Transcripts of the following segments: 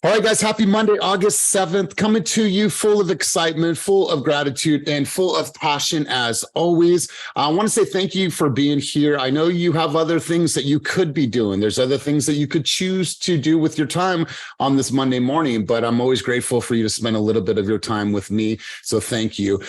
All right, guys, happy Monday, August 7th, coming to you full of excitement, full of gratitude, and full of passion as always. I want to say thank you for being here. I know you have other things that you could be doing. There's other things that you could choose to do with your time on this Monday morning, but I'm always grateful for you to spend a little bit of your time with me. So thank you.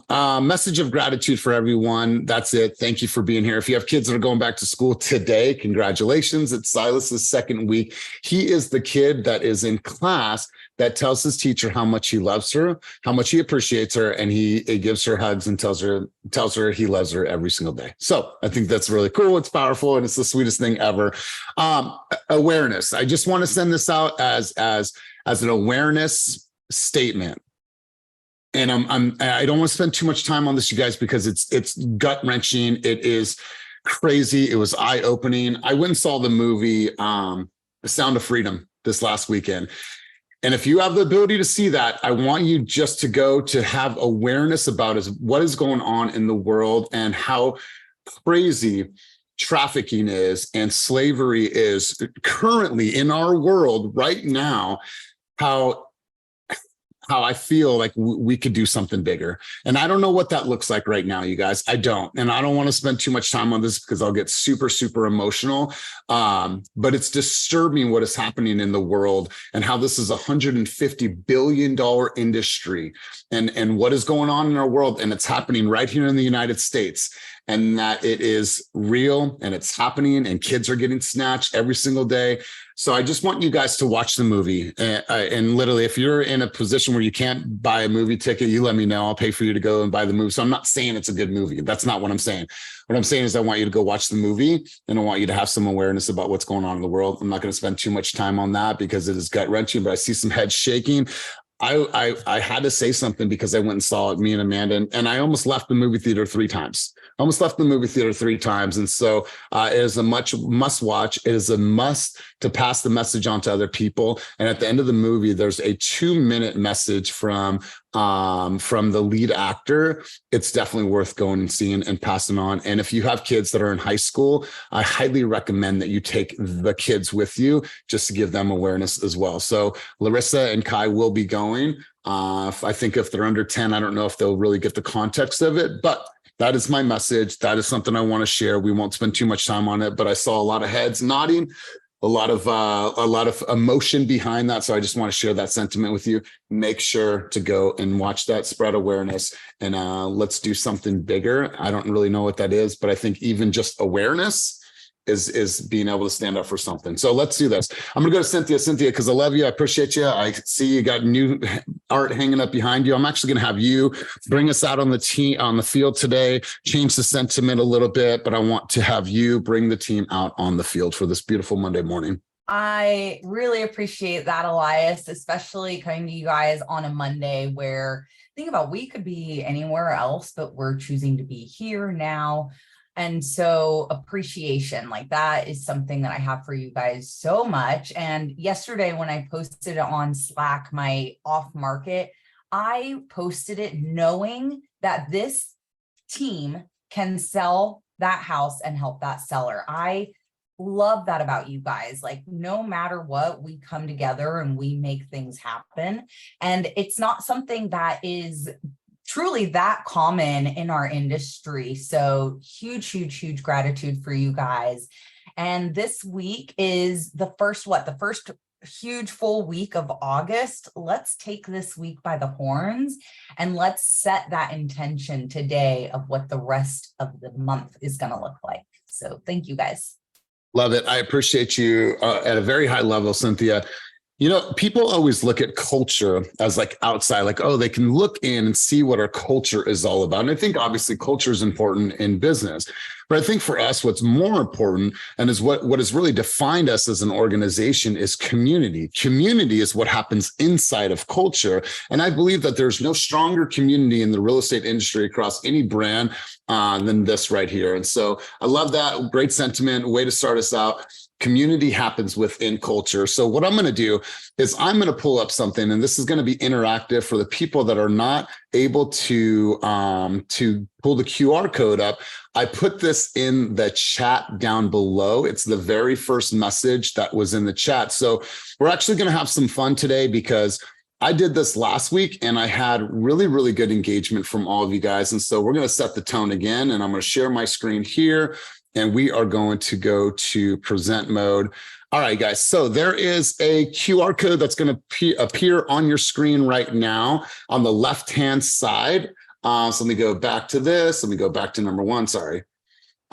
Message of gratitude for everyone. That's it. Thank you for being here. If you have kids that are going back to school today, congratulations. It's Silas's second week. He is the kid that is in class that tells his teacher how much he loves her, how much he appreciates her, and he gives her hugs and tells her he loves her every single day. So I think that's really cool. It's powerful, and it's the sweetest thing ever. Awareness. I just want to send this out as an awareness statement. And I don't want to spend too much time on this, you guys, because it's gut wrenching. It is crazy. It was eye opening. I went and saw the movie The Sound of Freedom this last weekend. And if you have the ability to see that, I want you just to go to have awareness about what is going on in the world and how crazy trafficking is and slavery is currently in our world right now, how I feel like we could do something bigger. And I don't know what that looks like right now, you guys. I don't. And I don't want to spend too much time on this because I'll get super, super emotional. But it's disturbing what is happening in the world and how this is a $150 billion industry and what is going on in our world. And it's happening right here in the United States. And that it is real and it's happening and kids are getting snatched every single day. So I just want you guys to watch the movie. And literally, if you're in a position where you can't buy a movie ticket, you let me know. I'll pay for you to go and buy the movie. So I'm not saying it's a good movie. That's not what I'm saying. What I'm saying is I want you to go watch the movie and I want you to have some awareness about what's going on in the world. I'm not going to spend too much time on that because it is gut wrenching, but I see some heads shaking. I had to say something because I went and saw it, me and Amanda, and I almost left the movie theater three times. And so it is a must watch. It is a must to pass the message on to other people. And at the end of the movie, there's a 2-minute message from the lead actor. It's definitely worth going and seeing and passing on. And if you have kids that are in high school, I highly recommend that you take the kids with you just to give them awareness as well. So Larissa and Kai will be going. I think if they're under 10, I don't know if they'll really get the context of it, but that is my message. That is something I want to share. We won't spend too much time on it, but I saw a lot of heads nodding, a lot of emotion behind that. So I just want to share that sentiment with you. Make sure to go and watch that, spread awareness, and let's do something bigger. I don't really know what that is, but I think even just awareness is being able to stand up for something. So let's do this. I'm gonna go to Cynthia, because I love you. I appreciate you. I see you got new art hanging up behind you. I'm actually gonna have you bring us out on the field today, change the sentiment a little bit, but I want to have you bring the team out on the field for this beautiful Monday morning. I really appreciate that, Elias, especially coming to you guys on a Monday where, think about, we could be anywhere else, but we're choosing to be here now. And so appreciation, like that is something that I have for you guys so much. And yesterday when I posted on Slack, my off market, I posted it knowing that this team can sell that house and help that seller. I love that about you guys. Like, no matter what, we come together and we make things happen. And it's not something that is truly that common in our industry. So huge gratitude for you guys. And this week is the first huge full week of August. Let's take this week by the horns and let's set that intention today of what the rest of the month is going to look like. So thank you guys. Love it. I appreciate you at a very high level, Cynthia. You know, people always look at culture as like outside, like, oh, they can look in and see what our culture is all about. And I think obviously culture is important in business. But I think for us, what's more important and is what has really defined us as an organization is community. Community is what happens inside of culture. And I believe that there's no stronger community in the real estate industry across any brand than this right here. And so I love that. Great sentiment, way to start us out. community happens within culture. So what I'm going to do is I'm going to pull up something, and this is going to be interactive for the people that are not able to pull the QR code up. I put this in the chat down below. It's the very first message that was in the chat. So we're actually going to have some fun today because I did this last week and I had really, really good engagement from all of you guys. And so we're going to set the tone again, and I'm going to share my screen here. And we are going to go to present mode. All right, guys. So there is a QR code that's going to appear on your screen right now on the left-hand side. So let me go back to this. Let me go back to number one. Sorry.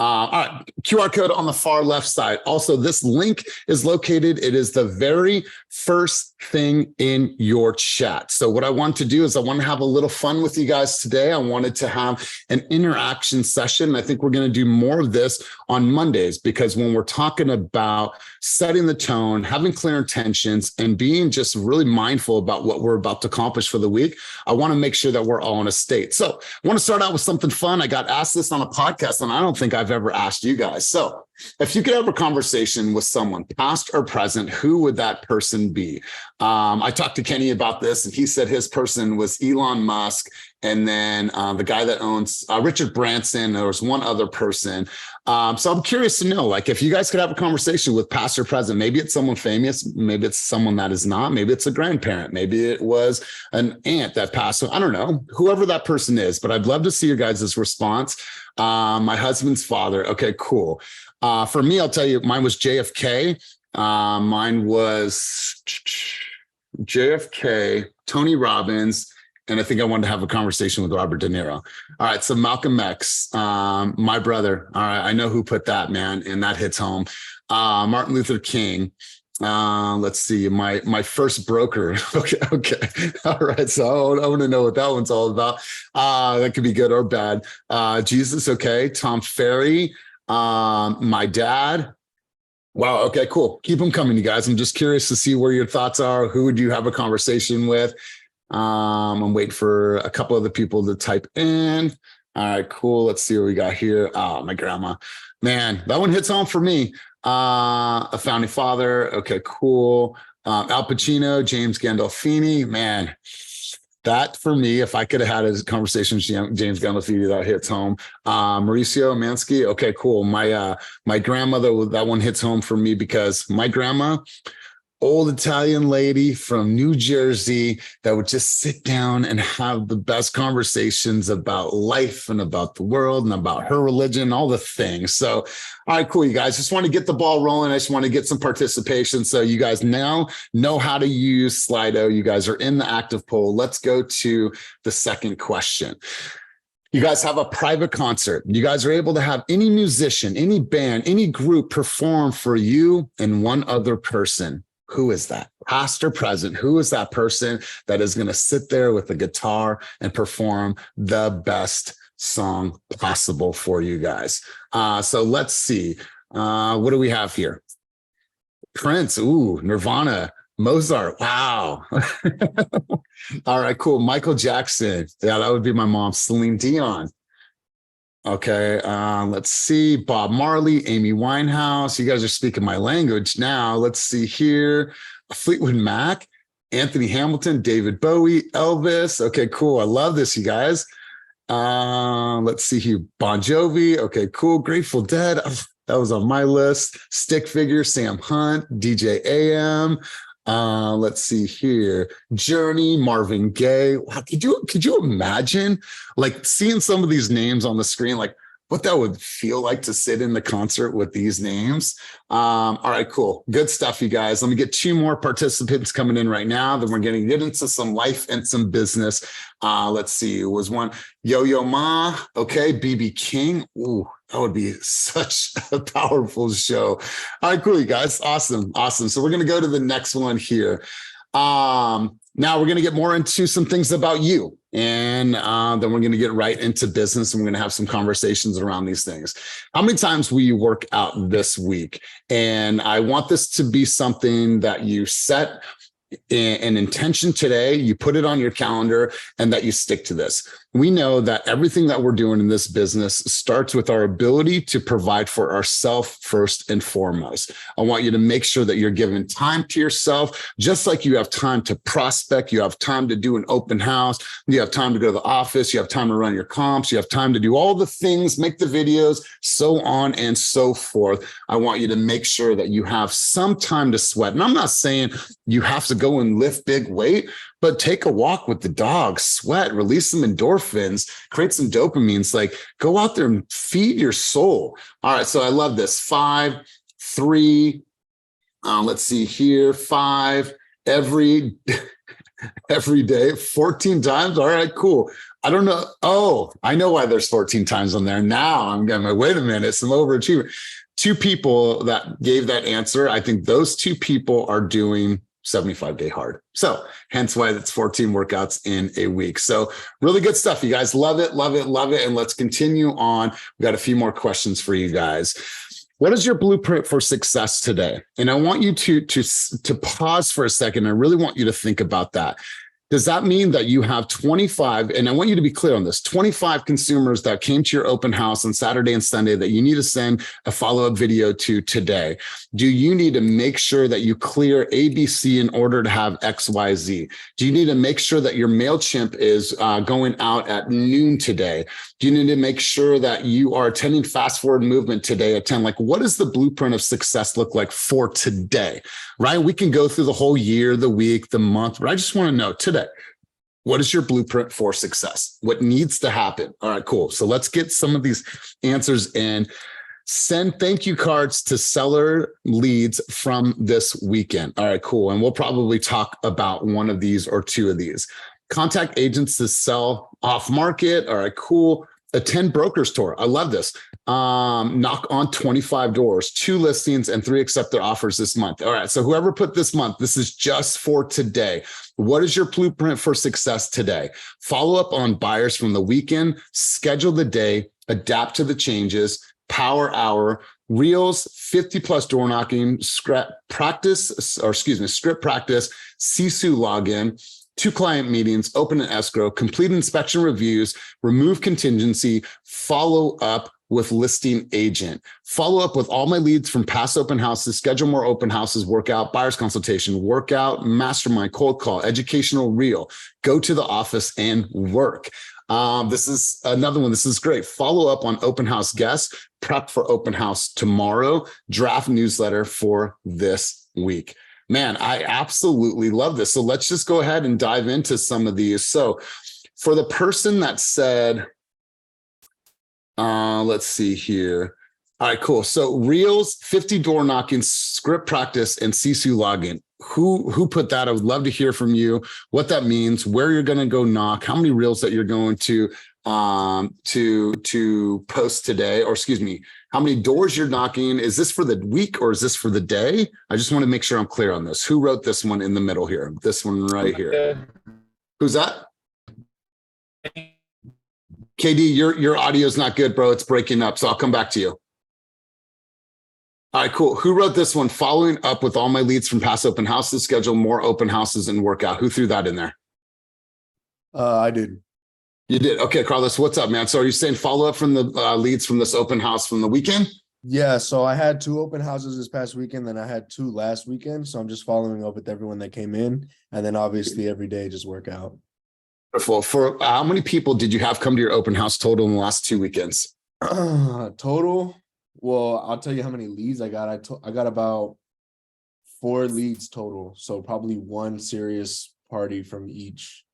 All right, QR code on the far left side. Also, this link is located. It is the very first thing in your chat. So what I want to do is I want to have a little fun with you guys today. I wanted to have an interaction session. I think we're going to do more of this on Mondays, because when we're talking about setting the tone, having clear intentions, and being just really mindful about what we're about to accomplish for the week, I want to make sure that we're all in a state. So I want to start out with something fun. I got asked this on a podcast, and I don't think I've ever asked you guys. So if you could have a conversation with someone, past or present, who would that person be? I talked to Kenny about this, and he said his person was Elon Musk, and then the guy that owns Richard Branson. There was one other person. So I'm curious to know, like, if you guys could have a conversation with past or present, maybe it's someone famous, maybe it's someone that is not, maybe it's a grandparent, maybe it was an aunt that passed. So I don't know, whoever that person is, but I'd love to see your guys' response. My husband's father. Okay, cool. For me, I'll tell you, mine was JFK. Mine was JFK, Tony Robbins, and I think I wanted to have a conversation with Robert De Niro. All right, so Malcolm X, my brother. All right, I know who put that, man, and that hits home. Martin Luther King. Let's see, my first broker. Okay. All right. So I want to know what that one's all about. That could be good or bad. Jesus. Okay. Tom Ferry. My dad. Wow. Okay, cool. Keep them coming, you guys. I'm just curious to see where your thoughts are. Who would you have a conversation with? I'm waiting for a couple other people to type in. All right, cool. Let's see what we got here. Oh, my grandma. Man, that one hits home for me. A founding father. Okay, cool. Al Pacino, James Gandolfini. Man, that for me, if I could have had a conversation with James Gandolfini, that hits home. Mauricio Mansky. Okay, cool. My grandmother, that one hits home for me because my grandma, old Italian lady from New Jersey, that would just sit down and have the best conversations about life and about the world and about her religion, all the things. So, all right, cool, you guys. Just want to get the ball rolling. I just want to get some participation. So you guys now know how to use Slido. You guys are in the active poll. Let's go to the second question. You guys have a private concert. You guys are able to have any musician, any band, any group perform for you and one other person. Who is that? Past or present? Who is that person that is going to sit there with a guitar and perform the best song possible for you guys? So let's see. What do we have here? Prince. Ooh, Nirvana. Mozart. Wow. All right, cool. Michael Jackson. Yeah, that would be my mom. Celine Dion. Okay, let's see. Bob Marley, Amy Winehouse. You guys are speaking my language now. Let's see here. Fleetwood Mac, Anthony Hamilton, David Bowie, Elvis. Okay, cool. I love this, you guys. Let's see here. Bon Jovi. Okay, cool. Grateful Dead. That was on my list. Stick Figure, Sam Hunt, DJ AM. Let's see here. Journey, Marvin Gaye. Wow, could you imagine like seeing some of these names on the screen, like what that would feel like to sit in the concert with these names? All right, cool. Good stuff, you guys. Let me get 2 more participants coming in right now. Then we're going to get into some life and some business. Let's see. It was one Yo-Yo Ma. Okay. BB King. Ooh, that would be such a powerful show. All right, cool, you guys. Awesome. So we're going to go to the next one here. Now we're going to get more into some things about you. And then we're going to get right into business, and we're going to have some conversations around these things. How many times will you work out this week? And I want this to be something that you set an intention today, you put it on your calendar, and that you stick to this. we know that everything that we're doing in this business starts with our ability to provide for ourselves first and foremost. I want you to make sure that you're giving time to yourself, just like you have time to prospect, you have time to do an open house, you have time to go to the office, you have time to run your comps, you have time to do all the things, make the videos, so on and so forth. I want you to make sure that you have some time to sweat. And I'm not saying you have to go and lift big weight, but take a walk with the dog, sweat, release some endorphins, create some dopamines, like go out there and feed your soul. All right. So I love this. 5, 3, let's see here. 5 every day, 14 times. All right, cool. I don't know. Oh, I know why there's 14 times on there. Now I'm going, wait a minute, some overachiever. 2 people that gave that answer. I think those 2 people are doing 75-day hard. So hence why it's 14 workouts in a week. So really good stuff. You guys love it, love it, love it. And let's continue on. We got a few more questions for you guys. What is your blueprint for success today? And I want you to pause for a second. I really want you to think about that. Does that mean that you have 25, and I want you to be clear on this, 25 consumers that came to your open house on Saturday and Sunday that you need to send a follow-up video to today? Do you need to make sure that you clear ABC in order to have XYZ? Do you need to make sure that your MailChimp is going out at noon today? Do you need to make sure that you are attending Fast Forward Movement today at 10? Like, what does the blueprint of success look like for today, right? We can go through the whole year, the week, the month, but I just want to know today, what is your blueprint for success? What needs to happen? All right, cool. So let's get some of these answers in. Send thank you cards to seller leads from this weekend. All right, cool. And we'll probably talk about one of these or 2 of these. Contact agents to sell off market. All right, cool. Attend brokers tour. I love this. Knock on 25 doors, 2 listings, and 3 accept their offers this month. All right. So whoever put this month, this is just for today. What is your blueprint for success today? Follow up on buyers from the weekend, schedule the day, adapt to the changes, power hour, reels, 50 plus door knocking, script practice, Sisu login, 2 client meetings, open an escrow, complete inspection reviews, remove contingency, follow up with listing agent, follow up with all my leads from past open houses, schedule more open houses, workout, buyer's consultation, workout, mastermind, cold call, educational reel, go to the office and work. This is another one. This is great. Follow up on open house guests, prep for open house tomorrow, draft newsletter for this week. Man, I absolutely love this. So let's just go ahead and dive into some of these. So for the person that said, let's see here. All right, cool. So reels, 50 door knocking, script practice, and Sisu login. Who put that? I would love to hear from you, what that means, where you're going to go knock, how many reels that you're going to post today, or excuse me, how many doors you're knocking. Is this for the week or is this for the day? I just want to make sure I'm clear on this. Who wrote this one in the middle here? This one right here. Who's that? KD, your audio is not good, bro. It's breaking up. So I'll come back to you. All right, cool. Who wrote this one? Following up with all my leads from past open houses, schedule more open houses and work out. Who threw that in there? I did. You did. Okay, Carlos, what's up, man? So are you saying follow up from the leads from this open house from the weekend? Yeah, so I had 2 open houses this past weekend, then I had 2 last weekend. So I'm just following up with everyone that came in, and then obviously every day just work out. Wonderful. For how many people did you have come to your open house total in the last 2 weekends? Total? Well, I'll tell you how many leads I got. I got about 4 leads total. So probably 1 serious party from each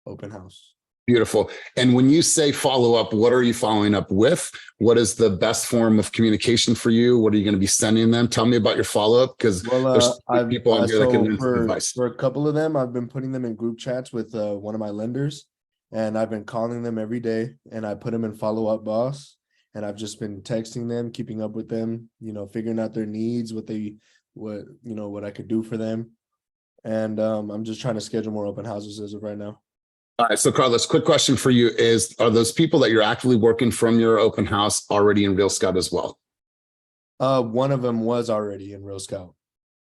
open house. Beautiful. And when you say follow up, what are you following up with? What is the best form of communication for you? What are you going to be sending them? Tell me about your follow up, because there's people on here that can lend some advice. For a couple of them, I've been putting them in group chats with one of my lenders, and I've been calling them every day, and I put them in follow up boss, and I've just been texting them, keeping up with them, figuring out their needs, what I could do for them. And I'm just trying to schedule more open houses as of right now. All right. So Carlos, quick question for you is, are those people that you're actively working from your open house already in Real Scout as well? One of them was already in Real Scout.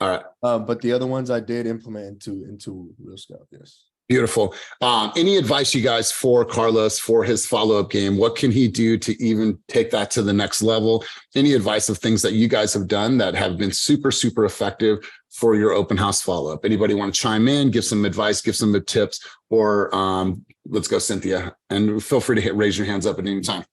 All right. But the other ones I did implement into Real Scout. Yes. Beautiful. Any advice, you guys, for Carlos for his follow-up game? What can he do to even take that to the next level? Any advice of things that you guys have done that have been super, super effective for your open house follow-up? Anybody want to chime in, give some advice, give some tips, or let's go, Cynthia, and feel free to raise your hands up at any time.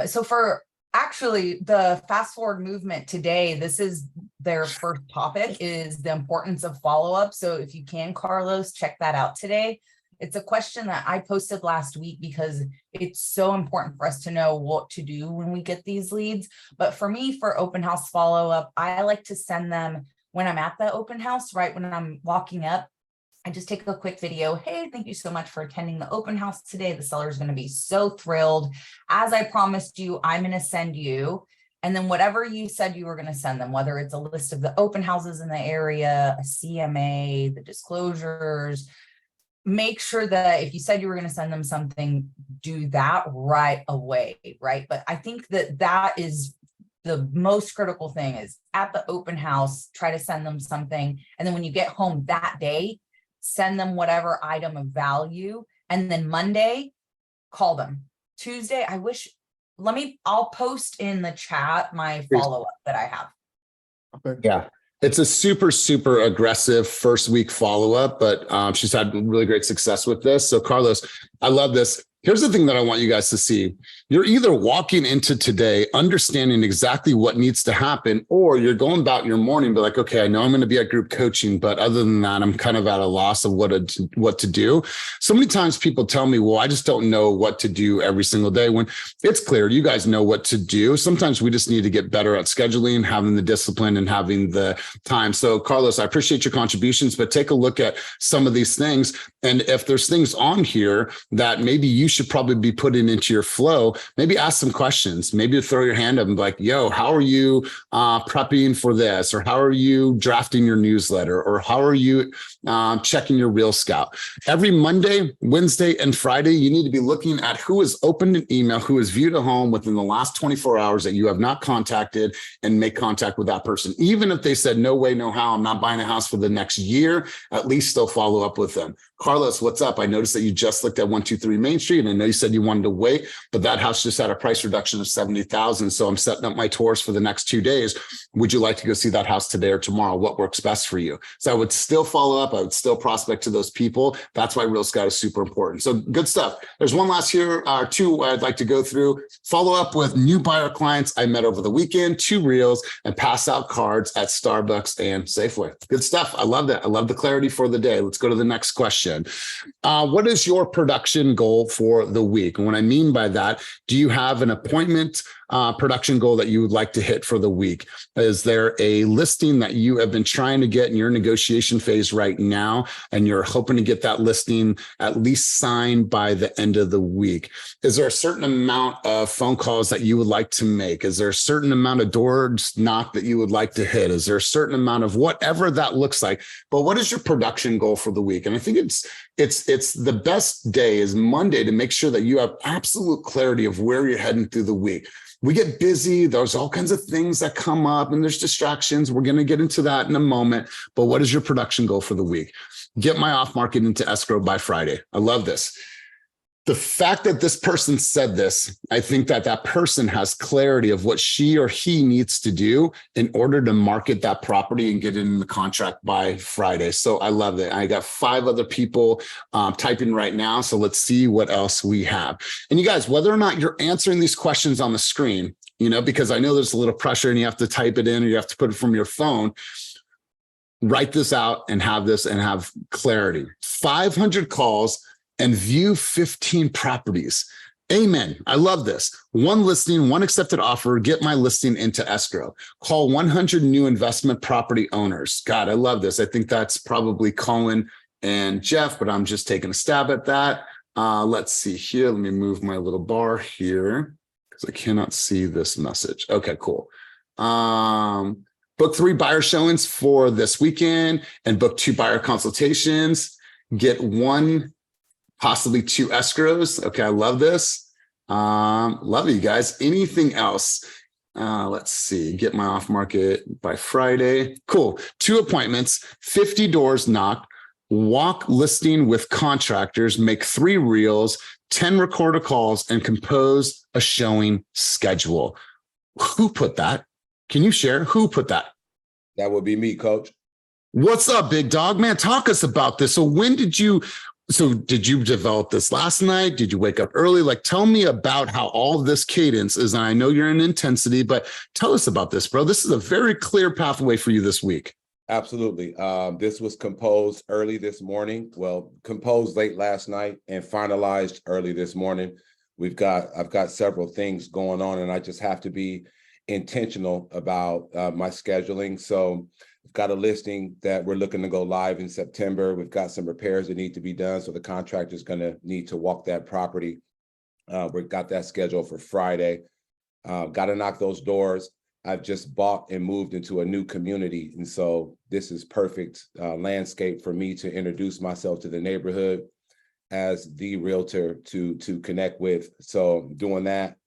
So for actually the fast forward movement today, this is their first topic, is the importance of follow-up. So if you can, Carlos, check that out today. It's a question that I posted last week because it's so important for us to know what to do when we get these leads. But for me, for open house follow-up, I like to send them when I'm at the open house, right when I'm walking up. I just take a quick video. Hey, thank you so much for attending the open house today. The seller is going to be so thrilled. As I promised you, I'm going to send you. And then whatever you said you were going to send them, whether it's a list of the open houses in the area, a CMA, the disclosures, make sure that if you said you were going to send them something, do that right away, right? But I think that that is the most critical thing, is at the open house, try to send them something. And then when you get home that day, send them whatever item of value. And then Monday, call them. Tuesday, I'll post in the chat my follow-up that I have. Okay. Yeah. It's a super, super aggressive first week follow-up, but she's had really great success with this. So Carlos, I love this. Here's the thing that I want you guys to see. You're either walking into today understanding exactly what needs to happen, or you're going about your morning, be like, okay, I know I'm going to be at group coaching, but other than that, I'm kind of at a loss of what to do. So many times people tell me, well, I just don't know what to do every single day, when it's clear you guys know what to do. Sometimes we just need to get better at scheduling, having the discipline, and having the time. So Carlos, I appreciate your contributions, but take a look at some of these things. And if there's things on here that maybe you should probably be putting into your flow, maybe ask some questions, maybe throw your hand up and be like, yo, how are you prepping for this? Or how are you drafting your newsletter? Or how are you checking your Real Scout? Every Monday, Wednesday, and Friday, you need to be looking at who has opened an email, who has viewed a home within the last 24 hours that you have not contacted, and make contact with that person. Even if they said, no way, no how, I'm not buying a house for the next year, at least still follow up with them. Carlos, what's up? I noticed that you just looked at 123 Main Street, and I know you said you wanted to wait, but that house just had a price reduction of $70,000. So I'm setting up my tours for the next 2 days. Would you like to go see that house today or tomorrow? What works best for you? So I would still follow up. I would still prospect to those people. That's why Real Scout is super important. So good stuff. There's one last here, two I'd like to go through. Follow up with new buyer clients I met over the weekend, 2 reels, and pass out cards at Starbucks and Safeway. Good stuff. I love that. I love the clarity for the day. Let's go to the next question. What is your production goal for the week? And what I mean by that, do you have an appointment production goal that you would like to hit for the week? Is there a listing that you have been trying to get in your negotiation phase right now, and you're hoping to get that listing at least signed by the end of the week? Is there a certain amount of phone calls that you would like to make? Is there a certain amount of doors knocked that you would like to hit? Is there a certain amount of whatever that looks like? But what is your production goal for the week? And I think it's the best day is Monday to make sure that you have absolute clarity of where you're heading through the week. We get busy. There's all kinds of things that come up, and there's distractions. We're going to get into that in a moment. But what is your production goal for the week? Get my off market into escrow by Friday. I love this. The fact that this person said this, I think that that person has clarity of what she or he needs to do in order to market that property and get it in the contract by Friday. So I love it. I got 5 other people typing right now. So let's see what else we have. And you guys, whether or not you're answering these questions on the screen, because I know there's a little pressure and you have to type it in or you have to put it from your phone, write this out and have this and have clarity. 500 calls and view 15 properties. Amen. I love this. 1 listing, 1 accepted offer, get my listing into escrow. Call 100 new investment property owners. God, I love this. I think that's probably Colin and Jeff, but I'm just taking a stab at that. Let's see here. Let me move my little bar here because I cannot see this message. Okay, cool. Book 3 buyer showings for this weekend and book 2 buyer consultations. Get 1, possibly 2 escrows. Okay, I love this. Love you guys. Anything else? Let's see. Get my off market by Friday. Cool. 2 appointments, 50 doors knocked, walk listing with contractors, make 3 reels, 10 recorder calls, and compose a showing schedule. Who put that? Can you share who put that? That would be me, coach. What's up, big dog? Man, talk us about this. So did you develop this last night? Did you wake up early? Like, tell me about how all of this cadence is. And I know you're in intensity, but tell us about this, bro. This is a very clear pathway for you this week. Absolutely. This was composed early this morning. Well, composed late last night and finalized early this morning. I've got several things going on, and I just have to be intentional about my scheduling. So we've got a listing that we're looking to go live in September. We've got some repairs that need to be done. So the contractor is going to need to walk that property. We've got that scheduled for Friday. Got to knock those doors. I've just bought and moved into a new community. And so this is perfect landscape for me to introduce myself to the neighborhood as the realtor to connect with. So doing that.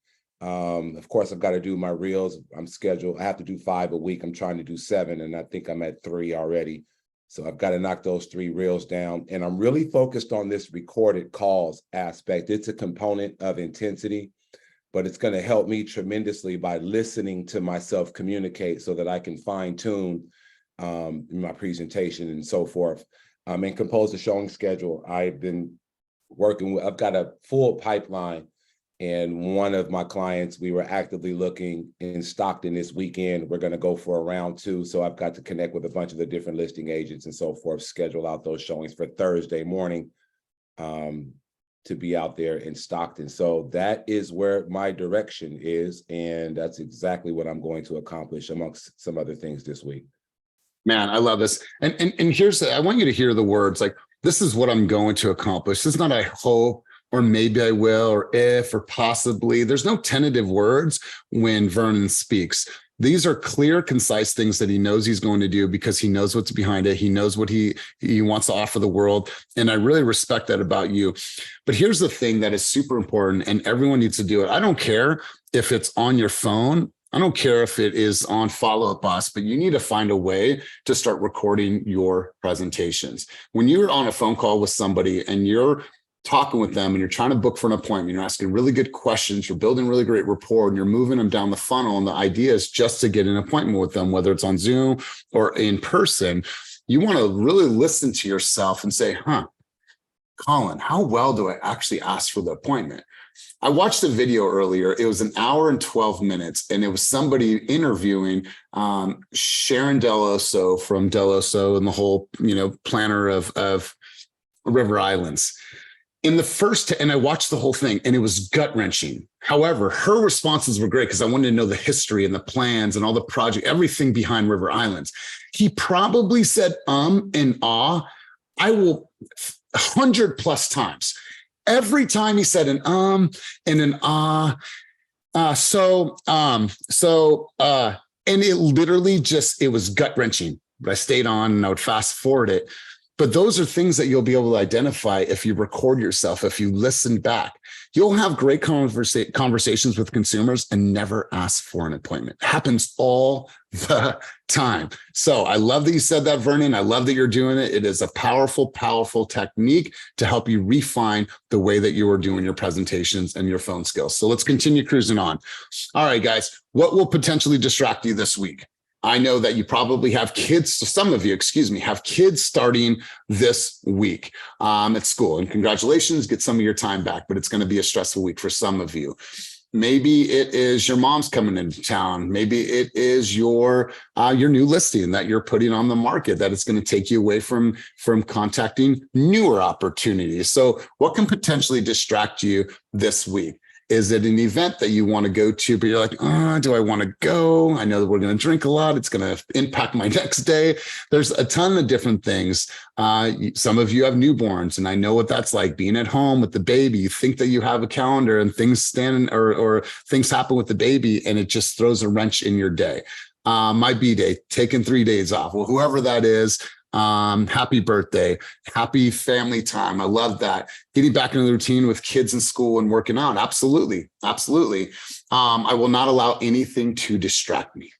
Of course, I've got to do my reels. I'm scheduled. I have to do 5 a week. I'm trying to do 7, and I think I'm at 3 already. So I've got to knock those 3 reels down. And I'm really focused on this recorded calls aspect. It's a component of intensity, but it's going to help me tremendously by listening to myself communicate so that I can fine tune my presentation and so forth. And compose a showing schedule. I've been working with, I've got a full pipeline, and one of my clients, we were actively looking in Stockton this weekend. We're going to go for a round 2. So I've got to connect with a bunch of the different listing agents and so forth, schedule out those showings for Thursday morning. To be out there in Stockton. So that is where my direction is. And that's exactly what I'm going to accomplish amongst some other things this week. Man, I love this. And here's, I want you to hear the words like, this is what I'm going to accomplish. This is not I hope, or maybe I will, or if, or possibly. There's no tentative words when Vernon speaks. These are clear, concise things that he knows he's going to do because he knows what's behind it. He knows what he wants to offer the world. And I really respect that about you. But here's the thing that is super important, and everyone needs to do it. I don't care if it's on your phone. I don't care if it is on Follow Up Boss, but you need to find a way to start recording your presentations. When you're on a phone call with somebody and you're talking with them and you're trying to book for an appointment, you're asking really good questions, you're building really great rapport, and you're moving them down the funnel. And the idea is just to get an appointment with them, whether it's on Zoom or in person. You want to really listen to yourself and say, Colin, how well do I actually ask for the appointment? I watched a video earlier. It was 1 hour and 12 minutes, and it was somebody interviewing Sharon Deloso from Deloso and the whole, planner of River Islands. In the first, and I watched the whole thing, and it was gut-wrenching. However, her responses were great because I wanted to know the history and the plans and all the project, everything behind River Islands. He probably said and ah, I will 100+ times. Every time he said an and an and it literally it was gut-wrenching. But I stayed on and I would fast forward it. But those are things that you'll be able to identify if you record yourself, if you listen back. You'll have great conversations with consumers and never ask for an appointment. It happens all the time. So I love that you said that, Vernon. I love that you're doing it. It is a powerful, powerful technique to help you refine the way that you are doing your presentations and your phone skills. So let's continue cruising on. All right, guys, what will potentially distract you this week? I know that you probably have kids, some of you, have kids starting this week at school. And congratulations, get some of your time back, but it's going to be a stressful week for some of you. Maybe it is your mom's coming into town. Maybe it is your new listing that you're putting on the market, that it's going to take you away from contacting newer opportunities. So what can potentially distract you this week? Is it an event that you want to go to, but you're like, do I want to go? I know that we're going to drink a lot. It's going to impact my next day. There's a ton of different things. Some of you have newborns, and I know what that's like, being at home with the baby. You think that you have a calendar and things stand or things happen with the baby, and it just throws a wrench in your day. My B-day, taking 3 days off. Well, whoever that is, happy birthday, happy family time. I love that. Getting back into the routine with kids in school and working out. Absolutely. Absolutely. I will not allow anything to distract me.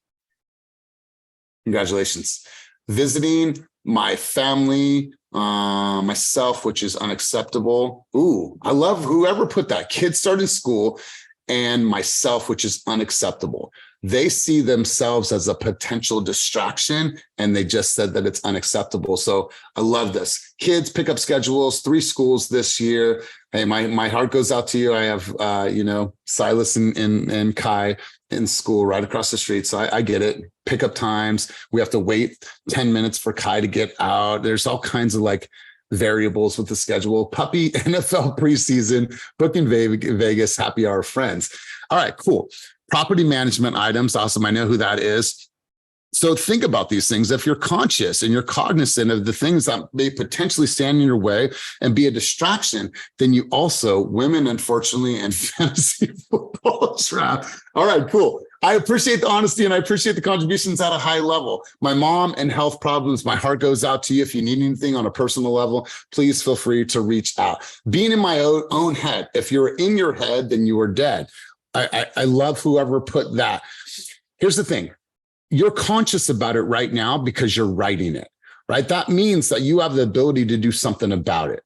Congratulations. Visiting my family Myself, which is unacceptable. Ooh, I love whoever put that. Kids starting school and myself, which is unacceptable. They see themselves as a potential distraction, and they just said that it's unacceptable. So I love this. Kids pick up schedules, 3 schools this year. Hey, my heart goes out to you. I have, Silas and Kai in school right across the street. So I get it. Pickup times. We have to wait 10 minutes for Kai to get out. There's all kinds of like variables with the schedule. Puppy, NFL preseason, booking Vegas, happy hour friends. All right, cool. Property management items. Awesome. I know who that is. So think about these things. If you're conscious and you're cognizant of the things that may potentially stand in your way and be a distraction, then you also, women, unfortunately, and fantasy football draft. All right, cool. I appreciate the honesty and I appreciate the contributions at a high level. My mom and health problems, my heart goes out to you. If you need anything on a personal level, please feel free to reach out. Being in my own head, if you're in your head, then you are dead. I love whoever put that. Here's the thing. You're conscious about it right now because you're writing it, right? That means that you have the ability to do something about it.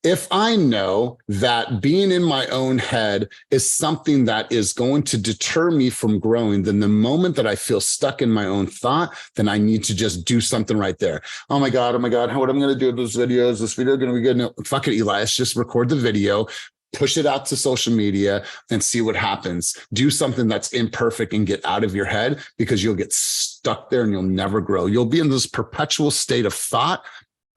If I know that being in my own head is something that is going to deter me from growing, then the moment that I feel stuck in my own thought, then I need to just do something right there. Oh my God, what am I going to do with those videos? Is this video going to be good? No, fuck it, Elias, just record the video, push it out to social media and see what happens. Do something that's imperfect and get out of your head, because you'll get stuck there and you'll never grow. You'll be in this perpetual state of thought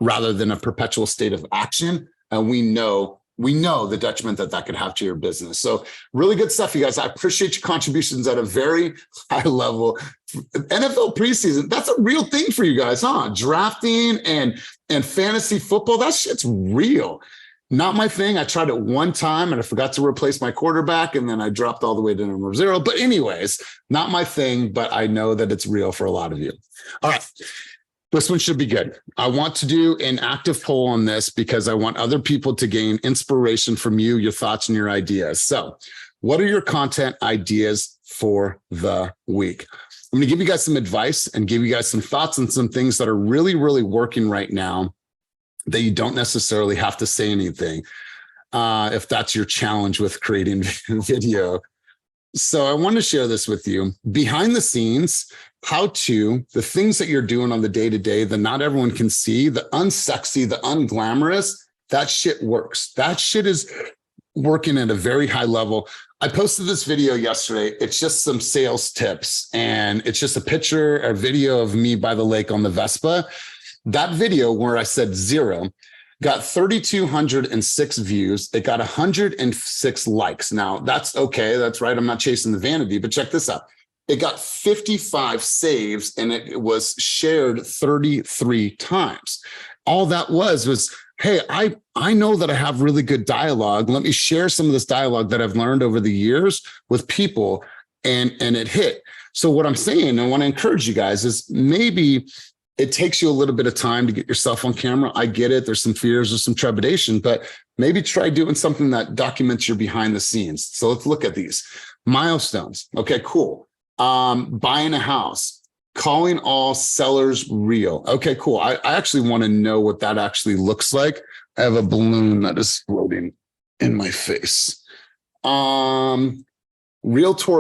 rather than a perpetual state of action. And we know the detriment that could have to your business. So really good stuff, you guys. I appreciate your contributions at a very high level. NFL preseason, that's a real thing for you guys, huh? Drafting and fantasy football, that shit's real. Not my thing. I tried it one time and I forgot to replace my quarterback, and then I dropped all the way to number 0. But anyways, not my thing, but I know that it's real for a lot of you. All right. This one should be good. I want to do an active poll on this because I want other people to gain inspiration from you, your thoughts and your ideas. So what are your content ideas for the week? I'm going to give you guys some advice and give you guys some thoughts on some things that are really, really working right now that you don't necessarily have to say anything, if that's your challenge with creating video. So I want to share this with you. Behind the scenes, the things that you're doing on the day-to-day that not everyone can see, the unsexy, the unglamorous, that shit works. That shit is working at a very high level. I posted this video yesterday. It's just some sales tips, and it's just a video of me by the lake on the Vespa. That video where I said 0 got 3,206 views. It got 106 likes. Now that's okay. That's right. I'm not chasing the vanity, but check this out. It got 55 saves and it was shared 33 times. All that was, hey, I know that I have really good dialogue. Let me share some of this dialogue that I've learned over the years with people, and it hit. So what I'm saying, I want to encourage you guys, is maybe it takes you a little bit of time to get yourself on camera. I get it. There's some fears, there's some trepidation, but maybe try doing something that documents your behind the scenes. So let's look at these milestones. Okay, cool. Buying a house, calling all sellers real. Okay, cool. I actually want to know what that actually looks like. I have a balloon that is floating in my face. Realtor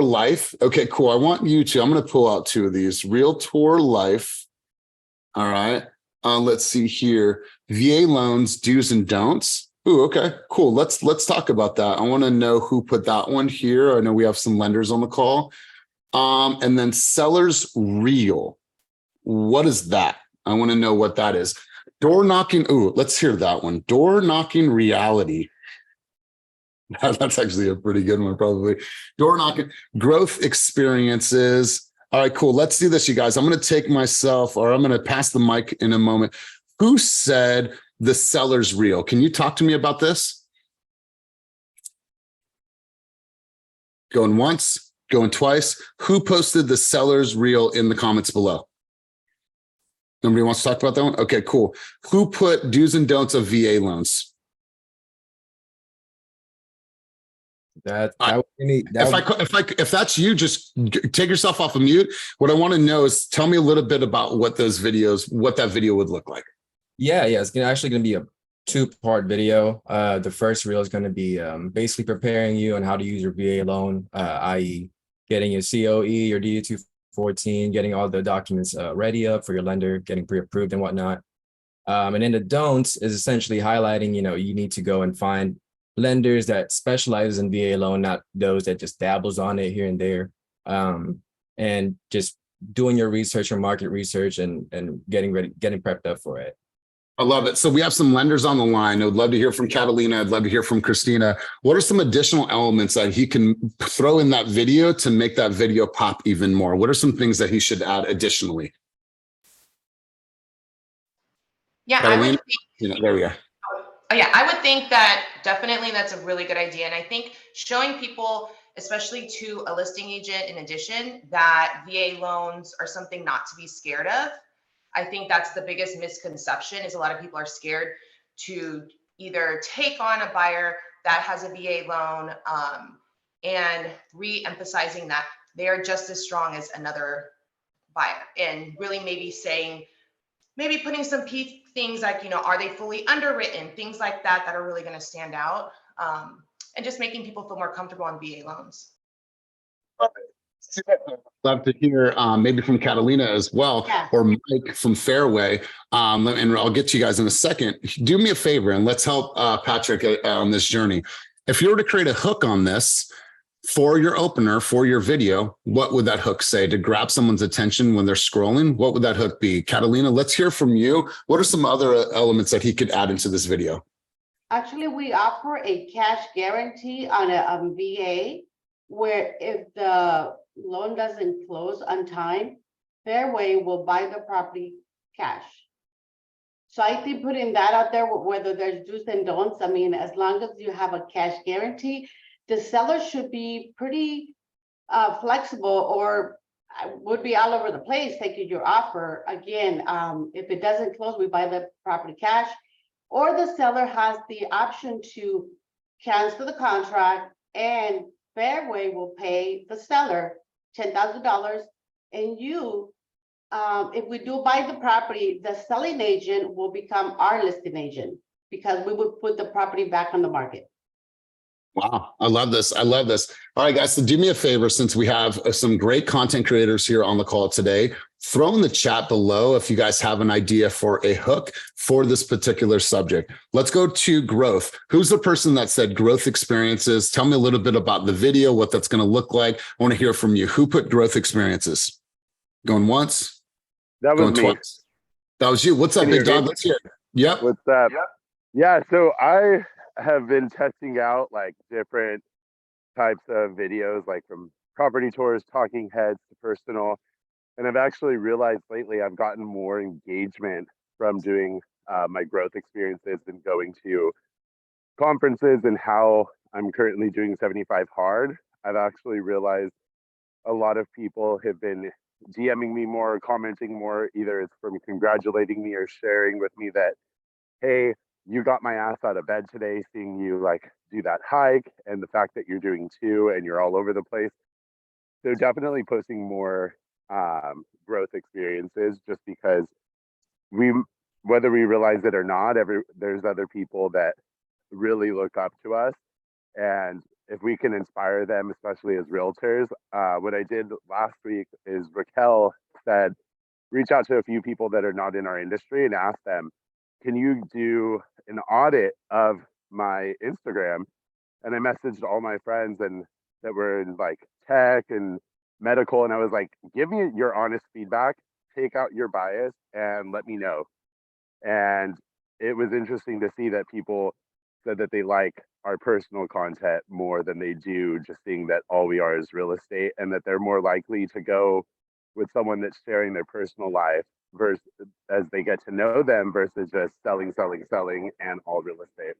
life. Okay, cool. I want you to, I'm going to pull out 2 of these. Realtor life. All right. Let's see here. VA loans, do's and don'ts. Ooh, okay, cool. Let's talk about that. I want to know who put that one here. I know we have some lenders on the call. And then sellers real. What is that? I want to know what that is. Door knocking. Ooh, let's hear that one. Door knocking reality. That's actually a pretty good one, probably. Door knocking, growth experiences. All right, cool. Let's do this, you guys. I'm going to take myself, or I'm going to pass the mic in a moment. Who said the seller's real? Can you talk to me about this? Going once, going twice. Who posted the seller's real in the comments below? Nobody wants to talk about that one? Okay, cool. Who put do's and don'ts of VA loans? If that's you, just take yourself off of mute. What I want to know is tell me a little bit about what that video would look like. Yeah, it's actually going to be a two-part video. The first reel is going to be basically preparing you on how to use your VA loan, i.e. getting your COE, your DU-214, getting all the documents ready up for your lender, getting pre-approved and whatnot. And then the don'ts is essentially highlighting, you need to go and find lenders that specialize in VA loan, not those that just dabbles on it here and there. And just doing your research or market research and getting prepped up for it. I love it. So we have some lenders on the line. I would love to hear from Catalina. I'd love to hear from Christina. What are some additional elements that he can throw in that video to make that video pop even more? What are some things that he should add additionally? Yeah, Catalina? There we go. Oh, yeah, I would think that definitely that's a really good idea. And I think showing people, especially to a listing agent in addition, that VA loans are something not to be scared of. I think that's the biggest misconception, is a lot of people are scared to either take on a buyer that has a VA loan, and re-emphasizing that they are just as strong as another buyer, and really maybe putting some things like, are they fully underwritten, things like that are really going to stand out, and just making people feel more comfortable on VA loans. Love to hear maybe from Catalina as well, or Mike from Fairway. And I'll get to you guys in a second. Do me a favor and let's help Patrick on this journey. If you were to create a hook on this for your opener, for your video, what would that hook say to grab someone's attention when they're scrolling? What would that hook be? Catalina, let's hear from you. What are some other elements that he could add into this video? Actually, we offer a cash guarantee on a VA, where if the loan doesn't close on time, Fairway will buy the property cash. So I think putting that out there, whether there's do's and don'ts, I mean, as long as you have a cash guarantee, the seller should be pretty flexible, or would be all over the place taking your offer. Again, if it doesn't close, we buy the property cash, or the seller has the option to cancel the contract, and Fairway will pay the seller $10,000, and you, if we do buy the property, the selling agent will become our listing agent, because we would put the property back on the market. Wow, I love this. I love this. All right, guys, so do me a favor, since we have some great content creators here on the call today, throw in the chat below if you guys have an idea for a hook for this particular subject. Let's go to growth. Who's the person that said growth experiences? Tell me a little bit about the video, what that's going to look like. I want to hear from you. Who put growth experiences? Going once? That was me. Twice. That was you. What's up, big dog? Let's hear it. Yep. What's up? Yep. Yeah, so I have been testing out like different types of videos, like from property tours, talking heads to personal. And I've actually realized lately I've gotten more engagement from doing my growth experiences than going to conferences. And how I'm currently doing 75 hard, I've actually realized a lot of people have been DMing me more, commenting more. Either it's from congratulating me or sharing with me that, hey, you got my ass out of bed today, seeing you like do that hike, and the fact that you're doing two and you're all over the place. So definitely posting more growth experiences, just because whether we realize it or not, there's other people that really look up to us, and if we can inspire them, especially as realtors. What I did last week is Raquel said, reach out to a few people that are not in our industry and ask them, can you do an audit of my Instagram? And I messaged all my friends and that were in like tech and medical, and I was like, give me your honest feedback, take out your bias, and let me know. And it was interesting to see that people said that they like our personal content more than they do just seeing that all we are is real estate, and that they're more likely to go with someone that's sharing their personal life versus as they get to know them, versus just selling and all real estate.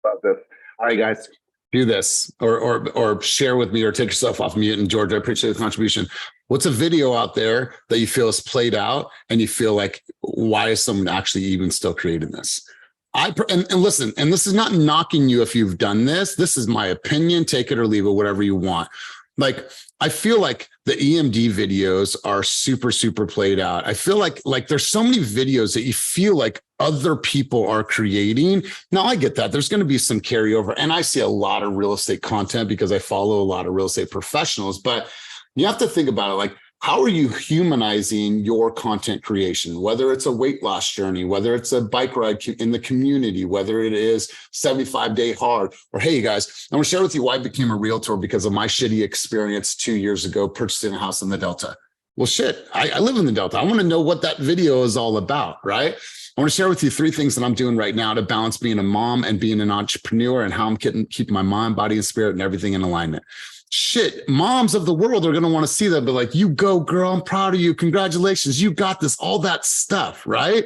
Love this. All right, guys, do this or share with me, or take yourself off mute. And George, I appreciate the contribution. What's a video out there that you feel is played out and you feel like, why is someone actually even still creating this? And listen, and this is not knocking you if you've done this. This is my opinion. Take it or leave it, whatever you want. Like, I feel like the EMD videos are super, super played out. I feel like there's so many videos that you feel like other people are creating. Now, I get that. There's going to be some carryover. And I see a lot of real estate content because I follow a lot of real estate professionals. But you have to think about it like, how are you humanizing your content creation? Whether it's a weight loss journey, whether it's a bike ride in the community, whether it is 75-day hard, or hey, you guys, I'm gonna share with you why I became a realtor because of my shitty experience 2 years ago purchasing a house in the Delta. Well, shit, I live in the Delta. I want to know what that video is all about, right? I want to share with you 3 things that I'm doing right now to balance being a mom and being an entrepreneur and how I'm keeping my mind, body, and spirit and everything in alignment. Shit, moms of the world are going to want to see that, but like, you go, girl, I'm proud of you. Congratulations. You got this, all that stuff, right?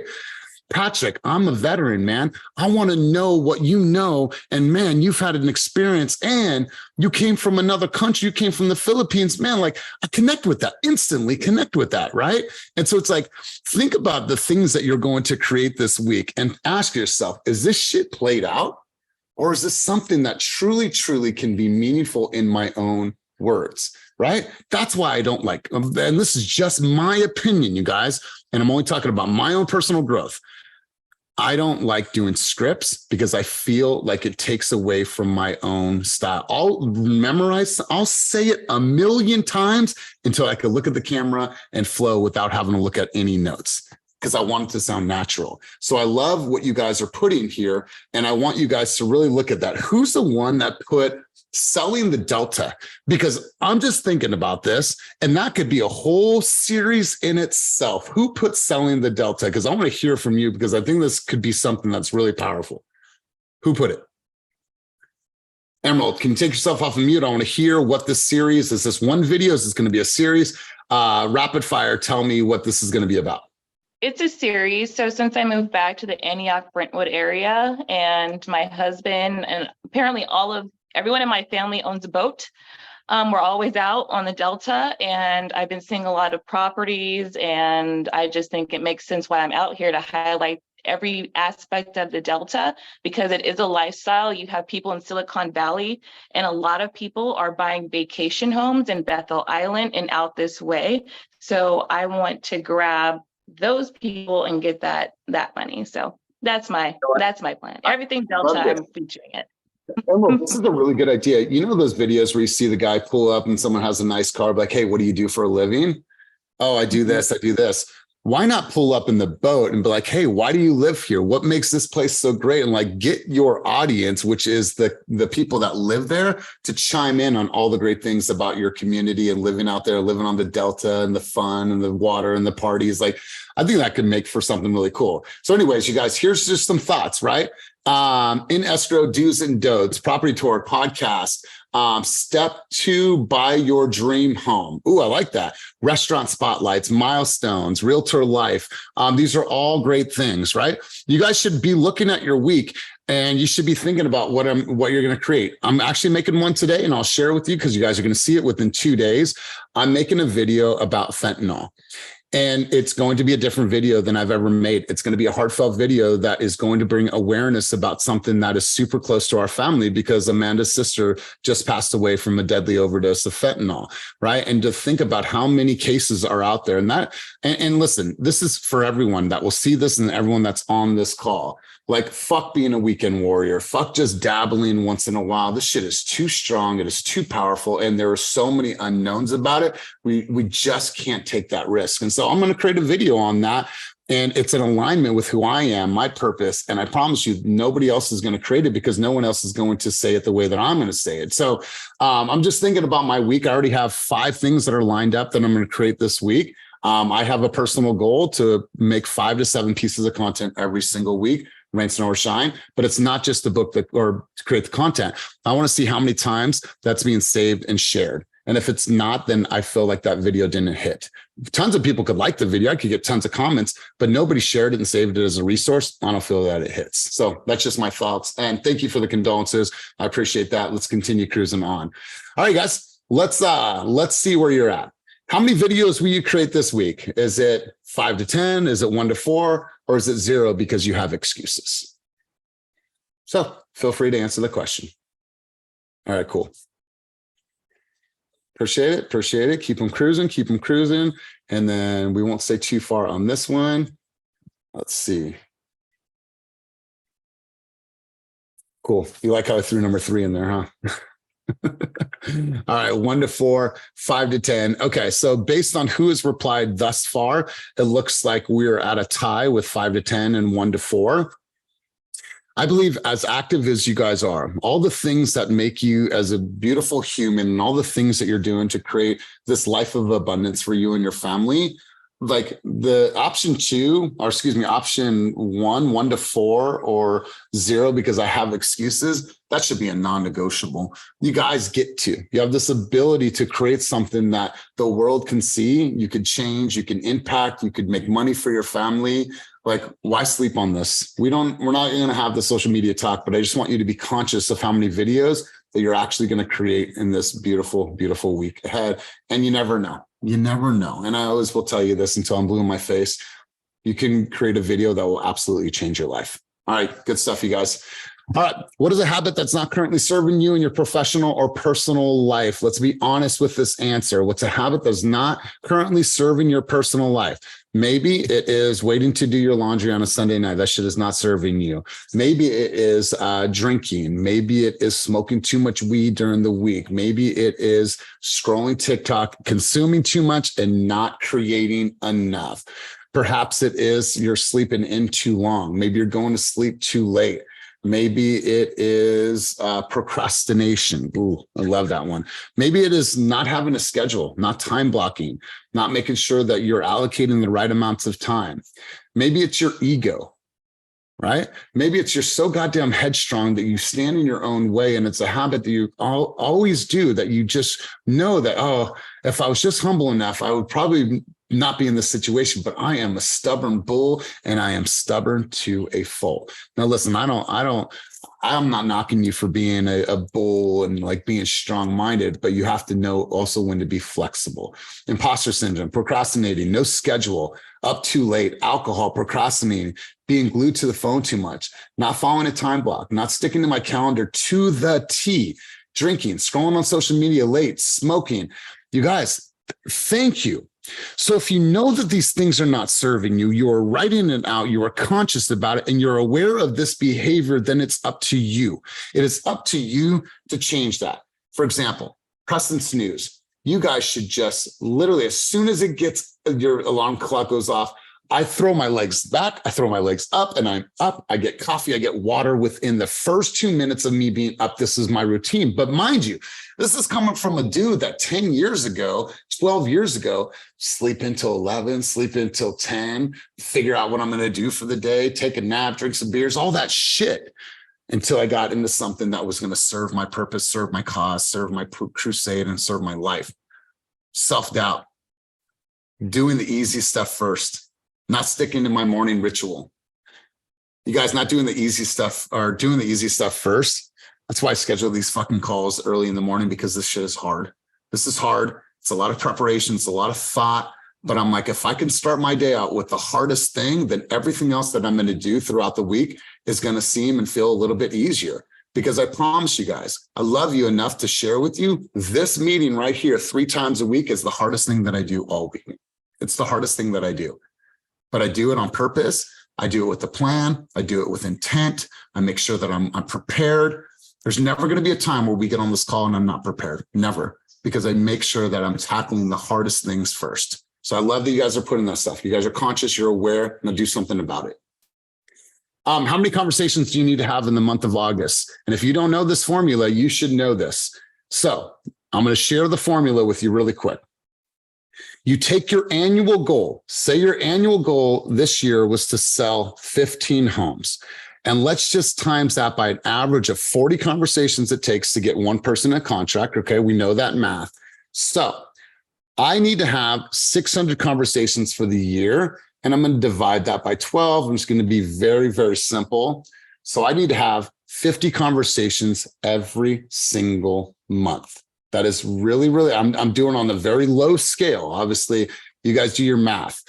Patrick, I'm a veteran, man. I want to know what you know. And man, you've had an experience and you came from another country. You came from the Philippines, man. Like, I connect with that, instantly connect with that, right? And so it's like, think about the things that you're going to create this week and ask yourself, is this shit played out? Or is this something that truly, truly can be meaningful in my own words, right? That's why I don't like, and this is just my opinion, you guys, and I'm only talking about my own personal growth. I don't like doing scripts because I feel like it takes away from my own style. I'll memorize, I'll say it 1,000,000 times until I could look at the camera and flow without having to look at any notes, because I want it to sound natural. So I love what you guys are putting here. And I want you guys to really look at that. Who's the one that put selling the Delta? Because I'm just thinking about this, and that could be a whole series in itself. Who put selling the Delta? Because I want to hear from you, because I think this could be something that's really powerful. Who put it? Emerald, can you take yourself off of mute? I want to hear what this series is. This one video? Is this going to be a series? Rapid fire, tell me what this is going to be about. It's a series. So since I moved back to the Antioch Brentwood area, and my husband and apparently everyone in my family owns a boat, we're always out on the Delta, and I've been seeing a lot of properties, and I just think it makes sense why I'm out here to highlight every aspect of the Delta, because it is a lifestyle. You have people in Silicon Valley, and a lot of people are buying vacation homes in Bethel Island and out this way. So I want to grab those people and get that money. So that's my plan. Everything Delta, I'm featuring it. Emerald, this is a really good idea. You know those videos where you see the guy pull up and someone has a nice car, like, hey, what do you do for a living? Oh, I do this, I do this. Why not pull up in the boat and be like, hey, why do you live here? What makes this place so great? And like, get your audience, which is the people that live there, to chime in on all the great things about your community and living out there, living on the Delta and the fun and the water and the parties. Like, I think that could make for something really cool. So anyways, you guys, here's just some thoughts, right? In escrow, do's and don'ts, property tour, podcast, step 2, buy your dream home. Ooh, I like that. Restaurant spotlights, milestones, realtor life. These are all great things, right? You guys should be looking at your week, and you should be thinking about what you're going to create. I'm actually making one today, and I'll share it with you because you guys are going to see it within 2 days. I'm making a video about fentanyl. And it's going to be a different video than I've ever made. It's going to be a heartfelt video that is going to bring awareness about something that is super close to our family, because Amanda's sister just passed away from a deadly overdose of fentanyl, right? And to think about how many cases are out there, and listen, this is for everyone that will see this and everyone that's on this call. Like, fuck being a weekend warrior. Fuck just dabbling once in a while. This shit is too strong. It is too powerful. And there are so many unknowns about it. We just can't take that risk. And so I'm going to create a video on that. And it's in alignment with who I am, my purpose. And I promise you, nobody else is going to create it, because no one else is going to say it the way that I'm going to say it. So I'm just thinking about my week. I already have 5 things that are lined up that I'm going to create this week. I have a personal goal to make 5 to 7 pieces of content every single week. Rain, snow, or shine, but it's not just the book or to create the content. I want to see how many times that's being saved and shared. And if it's not, then I feel like that video didn't hit. Tons of people could like the video. I could get tons of comments, but nobody shared it and saved it as a resource. I don't feel that it hits. So that's just my thoughts. And thank you for the condolences. I appreciate that. Let's continue cruising on. All right, guys, let's see where you're at. How many videos will you create this week? Is it 5 to 10? Is it 1 to 4? Or is it 0 because you have excuses? So feel free to answer the question. All right, cool. Appreciate it. Appreciate it. Keep them cruising. Keep them cruising. And then we won't stay too far on this one. Let's see. Cool. You like how I threw number 3 in there, huh? All right, 1 to 4, 5 to 10. Okay, so based on who has replied thus far, it looks like we're at a tie with 5 to 10 and 1 to 4. I believe as active as you guys are, all the things that make you as a beautiful human and all the things that you're doing to create this life of abundance for you and your family, like the option 1, 1 to 4 or 0, because I have excuses, that should be a non-negotiable. You guys you have this ability to create something that the world can see. You could change, you can impact, you could make money for your family. Like, why sleep on this? We're not going to have the social media talk, but I just want you to be conscious of how many videos that you're actually going to create in this beautiful, beautiful week ahead. And you never know. You never know. And I always will tell you this until I'm blue in my face. You can create a video that will absolutely change your life. All right. Good stuff, you guys. All right. What is a habit that's not currently serving you in your professional or personal life? Let's be honest with this answer. What's a habit that's not currently serving your personal life? Maybe it is waiting to do your laundry on a Sunday night. That shit is not serving you. Maybe it is drinking. Maybe it is smoking too much weed during the week. Maybe it is scrolling TikTok, consuming too much and not creating enough. Perhaps it is you're sleeping in too long. Maybe you're going to sleep too late. Maybe it is procrastination. Ooh, I love that one. Maybe it is not having a schedule, not time blocking, not making sure that you're allocating the right amounts of time. Maybe it's your ego, right? Maybe it's you're so goddamn headstrong that you stand in your own way, and it's a habit that you always do, that you just know that, oh, if I was just humble enough, I would probably not be in this situation, but I am a stubborn bull and I am stubborn to a fault. Now, listen, I'm not knocking you for being a bull and like being strong-minded, but you have to know also when to be flexible. Imposter syndrome, procrastinating, no schedule, up too late, alcohol, procrastinating, being glued to the phone too much, not following a time block, not sticking to my calendar to the T, drinking, scrolling on social media late, smoking. You guys, thank you. So if you know that these things are not serving you, you are writing it out, you are conscious about it, and you're aware of this behavior, then it's up to you. It is up to you to change that. For example, press and snooze. You guys should just literally, as soon as it gets, your alarm clock goes off, I throw my legs back, I throw my legs up, and I'm up. I get coffee, I get water within the first 2 minutes of me being up. This is my routine. But mind you, this is coming from a dude that 10 years ago, 12 years ago, sleep until 11, sleep until 10, figure out what I'm going to do for the day, take a nap, drink some beers, all that shit, until I got into something that was going to serve my purpose, serve my cause, serve my crusade, and serve my life. Self-doubt, doing the easy stuff first. Not sticking to my morning ritual. You guys not doing the easy stuff or doing the easy stuff first. That's why I schedule these fucking calls early in the morning, because this shit is hard. This is hard. It's a lot of preparation. It's a lot of thought. But I'm like, if I can start my day out with the hardest thing, then everything else that I'm going to do throughout the week is going to seem and feel a little bit easier. Because I promise you guys, I love you enough to share with you. This meeting right here 3 times a week is the hardest thing that I do all week. It's the hardest thing that I do. But I do it on purpose. I do it with a plan. I do it with intent. I make sure that I'm prepared. There's never going to be a time where we get on this call and I'm not prepared. Never. Because I make sure that I'm tackling the hardest things first. So I love that you guys are putting that stuff. You guys are conscious, you're aware, now do something about it. How many conversations do you need to have in the month of August? And if you don't know this formula, you should know this. So I'm going to share the formula with you really quick. You take your annual goal. Say your annual goal this year was to sell 15 homes. And let's just times that by an average of 40 conversations it takes to get one person a contract. Okay, we know that math. So I need to have 600 conversations for the year. And I'm going to divide that by 12. I'm just going to be very, very simple. So I need to have 50 conversations every single month. That is really, really, I'm doing on a very low scale. Obviously, you guys do your math.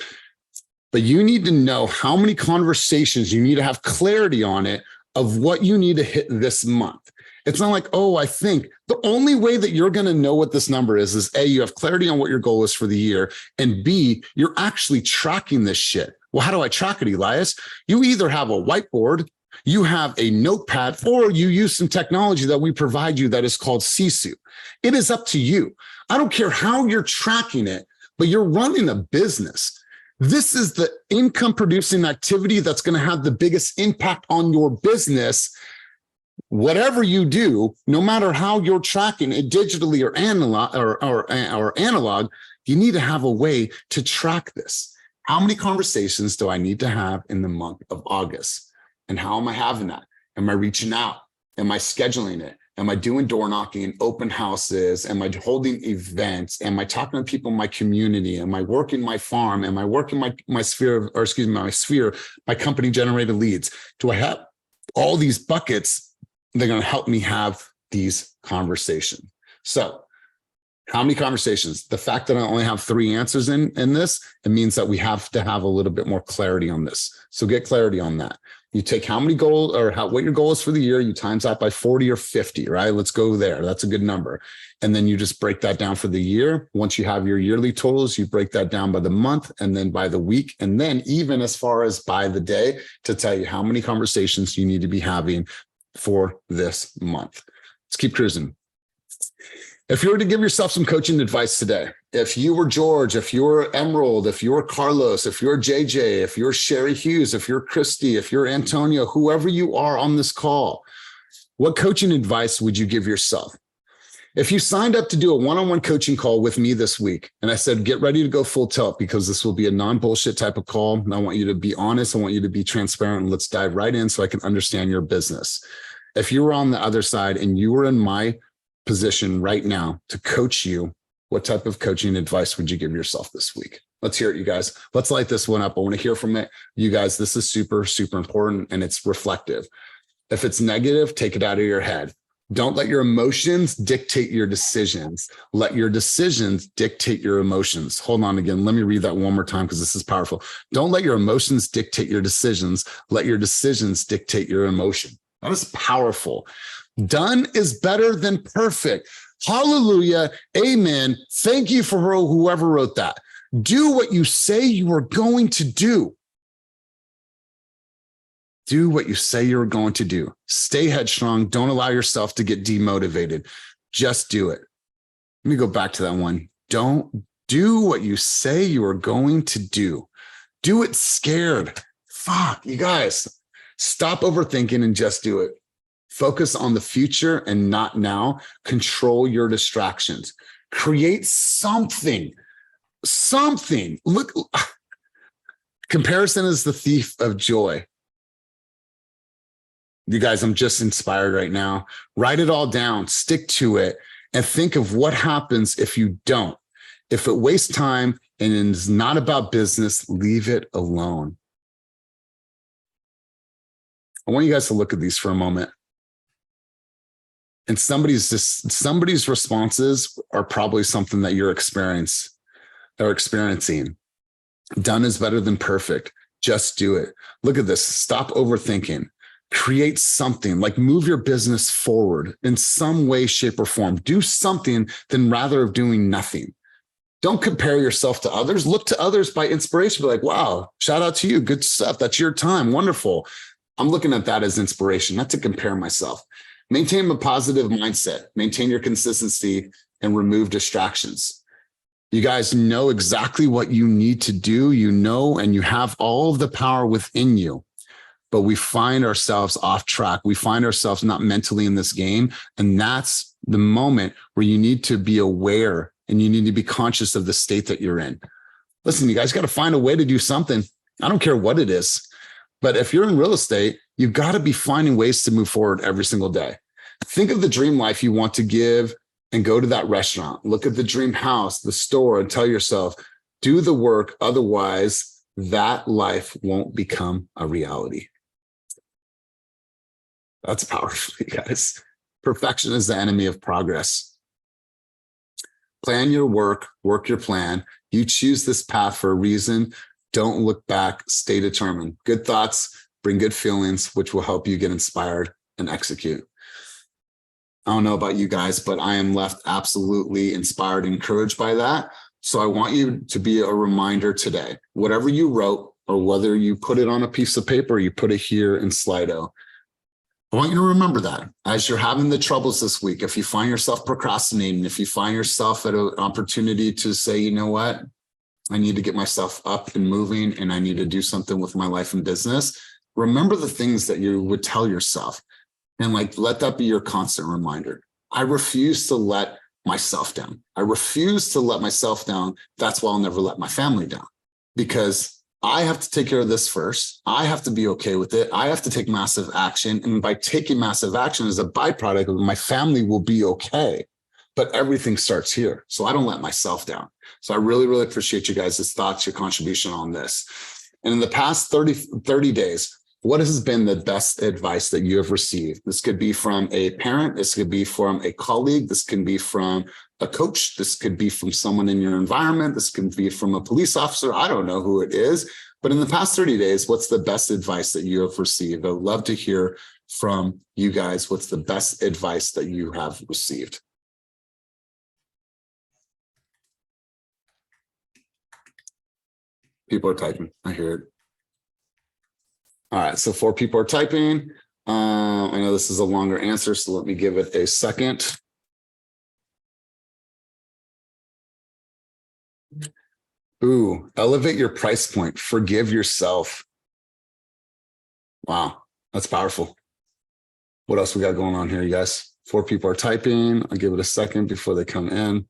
But you need to know how many conversations you need to have clarity on it of what you need to hit this month. It's not like, oh, I think. The only way that you're going to know what this number is A, you have clarity on what your goal is for the year, and B, you're actually tracking this shit. Well, how do I track it, Elias? You either have a whiteboard, you have a notepad, or you use some technology that we provide you that is called Sisu. It is up to you. I don't care how you're tracking it, but you're running a business. This is the income producing activity that's going to have the biggest impact on your business. Whatever you do, no matter how you're tracking it digitally or analog, you need to have a way to track this. How many conversations do I need to have in the month of August? And how am I having that? Am I reaching out? Am I scheduling it? Am I doing door knocking and open houses? Am I holding events? Am I talking to people in my community? Am I working my farm? Am I working my sphere, my company generated leads? Do I have all these buckets? They're going to help me have these conversations. So how many conversations? The fact that I only have 3 answers in this, it means that we have to have a little bit more clarity on this. So get clarity on that. You take how many goals or what your goal is for the year, you times that by 40 or 50, right? Let's go there. That's a good number. And then you just break that down for the year. Once you have your yearly totals, you break that down by the month and then by the week. And then even as far as by the day to tell you how many conversations you need to be having for this month. Let's keep cruising. If you were to give yourself some coaching advice today, if you were George, if you were Emerald, if you were Carlos, if you're JJ, if you're Sherry Hughes, if you're Christy, if you're Antonio, whoever you are on this call, what coaching advice would you give yourself? If you signed up to do a one-on-one coaching call with me this week, and I said, get ready to go full tilt because this will be a non-bullshit type of call. And I want you to be honest. I want you to be transparent. And let's dive right in so I can understand your business. If you were on the other side and you were in my position right now to coach you, what type of coaching advice would you give yourself this week? Let's hear it, you guys. Let's light this one up. I want to hear from it. You guys, this is super, super important and it's reflective. If it's negative, take it out of your head. Don't let your emotions dictate your decisions. Let your decisions dictate your emotions. Hold on again. Let me read that one more time because this is powerful. Don't let your emotions dictate your decisions. Let your decisions dictate your emotion. That is powerful. Done is better than perfect. Hallelujah. Amen. Thank you for whoever wrote that. Do what you say you are going to do. Do what you say you're going to do. Stay headstrong. Don't allow yourself to get demotivated. Just do it. Let me go back to that one. Don't do what you say you are going to do. Do it scared. Fuck, you guys. Stop overthinking and just do it. Focus on the future and not now. Control your distractions. Create something. Something. Look, comparison is the thief of joy. You guys, I'm just inspired right now. Write it all down, stick to it, and think of what happens if you don't. If it wastes time and is not about business, leave it alone. I want you guys to look at these for a moment. And somebody's responses are probably something that you're experiencing. Done is better than perfect. Just do it. Look at this. Stop overthinking. Create something, like move your business forward in some way, shape, or form. Do something than rather of doing nothing. Don't compare yourself to others. Look to others by inspiration. Be like, wow, shout out to you. Good stuff. That's your time. Wonderful. I'm looking at that as inspiration, not to compare myself. Maintain a positive mindset. Maintain your consistency and remove distractions. You guys know exactly what you need to do. You know, and you have all of the power within you. But we find ourselves off track. We find ourselves not mentally in this game. And that's the moment where you need to be aware and you need to be conscious of the state that you're in. Listen, you guys got to find a way to do something. I don't care what it is. But if you're in real estate, you've got to be finding ways to move forward every single day. Think of the dream life you want to give and go to that restaurant. Look at the dream house, the store, and tell yourself, do the work. Otherwise, that life won't become a reality. That's powerful, you guys. Perfection is the enemy of progress. Plan your work, work your plan. You choose this path for a reason. Don't look back, stay determined. Good thoughts bring good feelings, which will help you get inspired and execute. I don't know about you guys, but I am left absolutely inspired and encouraged by that. So I want you to be a reminder today, whatever you wrote, or whether you put it on a piece of paper, or you put it here in Slido. I want you to remember that as you're having the troubles this week, if you find yourself procrastinating, if you find yourself at an opportunity to say, you know what, I need to get myself up and moving and I need to do something with my life and business. Remember the things that you would tell yourself and like, let that be your constant reminder. I refuse to let myself down. I refuse to let myself down. That's why I'll never let my family down, because I have to take care of this first. I have to be okay with it. I have to take massive action. And by taking massive action as a byproduct of my family will be okay. But everything starts here. So I don't let myself down. So I really, really appreciate you guys' thoughts, your contribution on this. And in the past 30 days, what has been the best advice that you have received? This could be from a parent. This could be from a colleague. This can be from a coach. This could be from someone in your environment. This can be from a police officer. I don't know who it is. But in the past 30 days, what's the best advice that you have received? I would love to hear from you guys. What's the best advice that you have received? People are typing. I hear it. All right, so 4 people are typing. I know this is a longer answer, so let me give it a second. Ooh, elevate your price point. Forgive yourself. Wow, that's powerful. What else we got going on here, you guys? 4 people are typing. I'll give it a second before they come in.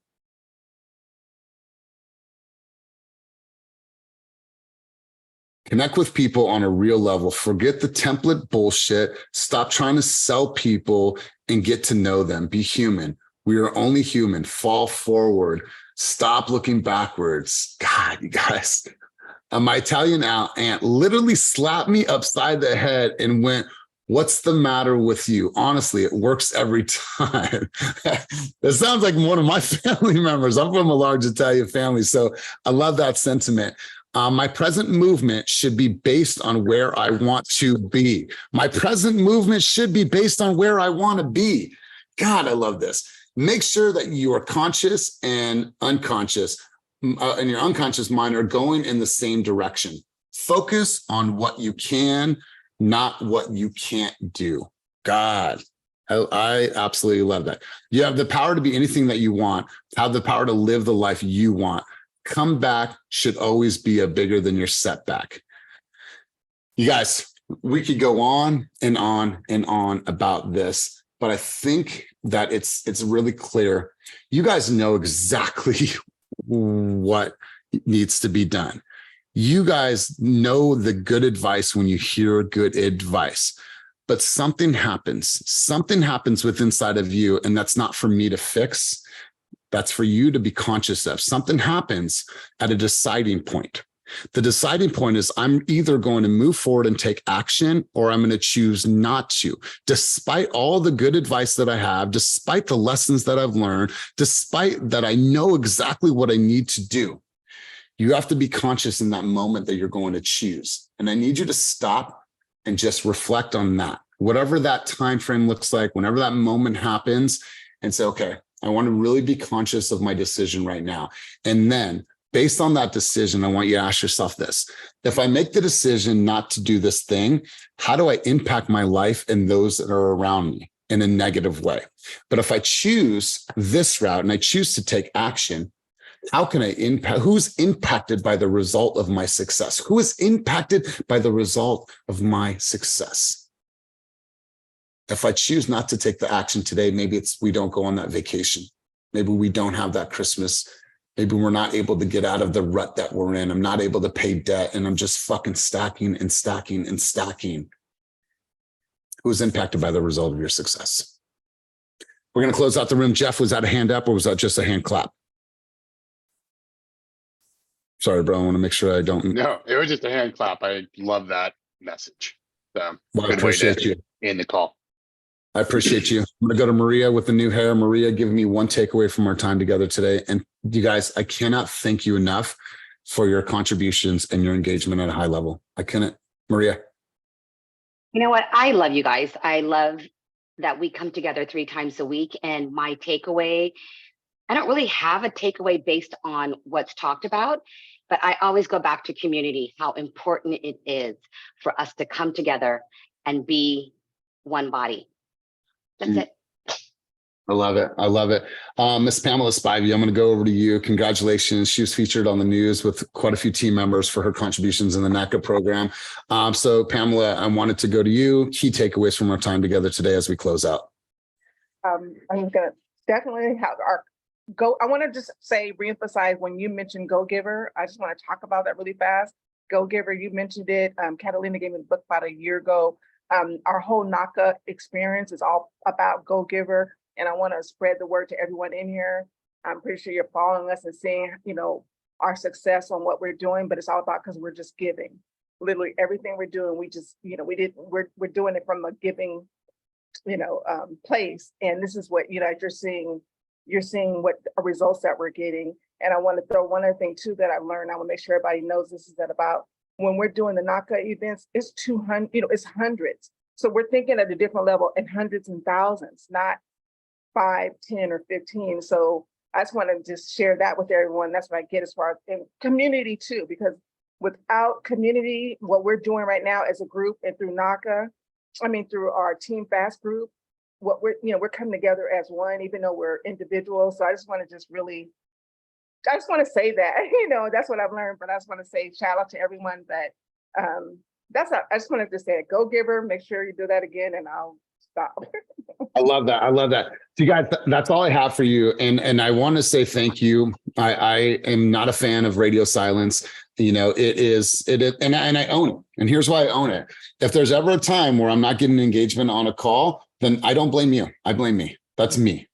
Connect with people on a real level. Forget the template bullshit. Stop trying to sell people and get to know them. Be human. We are only human. Fall forward. Stop looking backwards. God, you guys. My Italian aunt literally slapped me upside the head and went, "What's the matter with you?" Honestly, it works every time. That sounds like one of my family members. I'm from a large Italian family, so I love that sentiment. My present movement should be based on where I want to be. My present movement should be based on where I want to be. God, I love this. Make sure that you are conscious and unconscious, and your unconscious mind are going in the same direction. Focus on what you can, not what you can't do. God, I absolutely love that. You have the power to be anything that you want, have the power to live the life you want. Comeback should always be a bigger than your setback. You guys, we could go on and on and on about this, but I think that it's really clear. You guys know exactly what needs to be done. You guys know the good advice when you hear good advice, but something happens. Something happens with inside of you, and that's not for me to fix. That's for you to be conscious of. Something happens at a deciding point. The deciding point is I'm either going to move forward and take action, or I'm going to choose not to. Despite all the good advice that I have, despite the lessons that I've learned, despite that I know exactly what I need to do, you have to be conscious in that moment that you're going to choose. And I need you to stop and just reflect on that. Whatever that time frame looks like, whenever that moment happens, and say, okay, I want to really be conscious of my decision right now. And then based on that decision, I want you to ask yourself this: if I make the decision not to do this thing, how do I impact my life and those that are around me in a negative way? But if I choose this route and I choose to take action, how can I impact? Who's impacted by the result of my success? Who is impacted by the result of my success? If I choose not to take the action today, maybe it's we don't go on that vacation. Maybe we don't have that Christmas. Maybe we're not able to get out of the rut that we're in. I'm not able to pay debt, and I'm just fucking stacking and stacking and stacking. Who's impacted by the result of your success? We're going to close out the room. Jeff, was that a hand up or was that just a hand clap? Sorry, bro. I want to make sure I don't. No, it was just a hand clap. I love that message. So, Well, I appreciate you. In the call. I appreciate you. I'm going to go to Maria with the new hair. Maria, give me one takeaway from our time together today. And you guys, I cannot thank you enough for your contributions and your engagement at a high level. I couldn't. Maria. You know what? I love you guys. I love that we come together 3 times a week. And my takeaway, I don't really have a takeaway based on what's talked about, but I always go back to community, how important it is for us to come together and be one body. That's it. I love it. I love it. Miss Pamela Spivey, I'm going to go over to you. Congratulations. She was featured on the news with quite a few team members for her contributions in the NACA program. So Pamela, I wanted to go to you. Key takeaways from our time together today as we close out. I'm going to definitely have our I want to just say, reemphasize when you mentioned Go Giver. I just want to talk about that really fast. Go Giver, you mentioned it. Catalina gave me the book about a year ago. Our whole NACA experience is all about Go Giver. And I want to spread the word to everyone in here. I'm pretty sure you're following us and seeing, our success on what we're doing, but it's all about because we're just giving. Literally everything we're doing, we just, we're doing it from a giving, place. And this is what, you're seeing what results that we're getting. And I want to throw one other thing too that I learned. I want to make sure everybody knows this is that about when we're doing the NACA events, it's 200, it's hundreds. So we're thinking at a different level in hundreds and thousands, not 5, 10, or 15. So I just want to just share that with everyone. That's what I get as far as in community too, because without community, what we're doing right now as a group and through NACA, through our Team Fast group, what we're coming together as one, even though we're individuals. So I just want to say that, that's what I've learned, but I just want to say shout out to everyone that I just wanted to say Go Giver, make sure you do that again and I'll stop. I love that. I love that. So you guys, that's all I have for you. And I want to say thank you. I am not a fan of radio silence. It is, and I own it. And here's why I own it. If there's ever a time where I'm not getting engagement on a call, then I don't blame you. I blame me. That's me.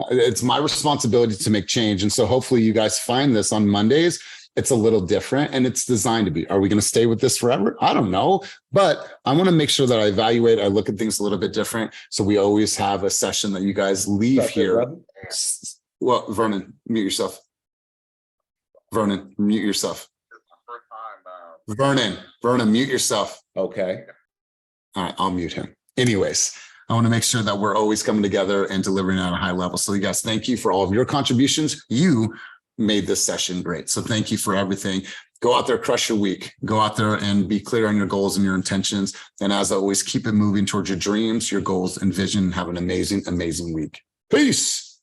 It's my responsibility to make change. And so hopefully you guys find this on Mondays. It's a little different and it's designed to be. Are we going to stay with this forever? I don't know, but I want to make sure that I evaluate. I look at things a little bit different. So we always have a session that you guys leave here. Well, Vernon, mute yourself. Vernon, mute yourself. Vernon, mute yourself. Okay. All right, I'll mute him. Anyways, I want to make sure that we're always coming together and delivering at a high level. So you guys, thank you for all of your contributions. You made this session great. So thank you for everything. Go out there, crush your week. Go out there and be clear on your goals and your intentions. And as always, keep it moving towards your dreams, your goals and vision. Have an amazing, amazing week. Peace.